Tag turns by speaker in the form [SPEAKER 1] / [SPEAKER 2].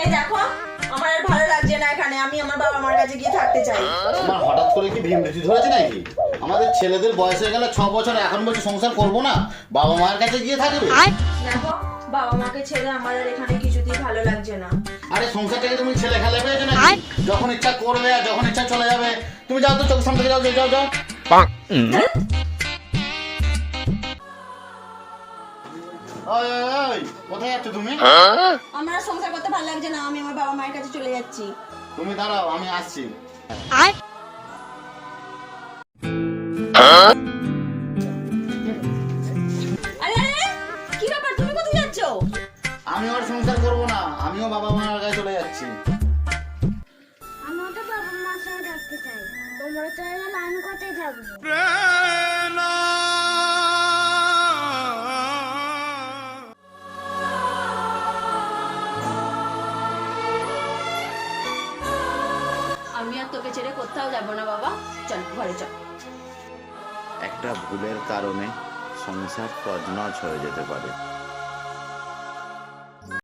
[SPEAKER 1] এই দেখো, আমার আর ভালো লাগছে না এখানে, আমি আমার বাবা মার কাছে গিয়ে থাকতে চাই।
[SPEAKER 2] তোমার হঠাৎ করে কি ভীমরতি ধরেছে নাকি? আমাদের ছেলেদের বয়স হয়ে গেলে 6 বছর, এখন বলছি সংসার করবো না, বাবা মায়ের কাছে গিয়ে থাকবে।
[SPEAKER 1] দেখো, বাবা মাকে ছেড়ে আমার আর এখানে কিছুতেই ভালো লাগছে না।
[SPEAKER 2] আরে সংসারটাকে তুমি ছেলে খেলে পেয়েছো নাকি? যখন ইচ্ছা করবে আর যখন ইচ্ছা চলে যাবে। তুমি যাও তো, চোখ সামনে থেকে যাও, যাও যাও। ওই ওই ওই, কোথায় যাচ্ছ তুমি?
[SPEAKER 1] আমার আর সংসার করতে ভালো লাগছে না, আমি আমার বাবা মায়ের কাছে চলে যাচ্ছি।
[SPEAKER 2] তুমি দাঁড়াও, আমি আসছি।
[SPEAKER 1] আরে আরে, কি ব্যাপার, তুমি কোথায় যাচ্ছ?
[SPEAKER 2] আমি আর সংসার করবো না, আমিও বাবা মায়ের কাছে চলে যাচ্ছি।
[SPEAKER 3] আমিও তো বাবা মার সাথে থাকতে চাই। তোমরা চলে গেলে আমি কোথায় থাকবো?
[SPEAKER 1] আমি আর তোকে ছেড়ে কোথাও যাবো না বাবা, চল ঘরে চল।
[SPEAKER 2] একটা ভুলের কারণে সংসার তছনছ হয়ে যেতে পারে।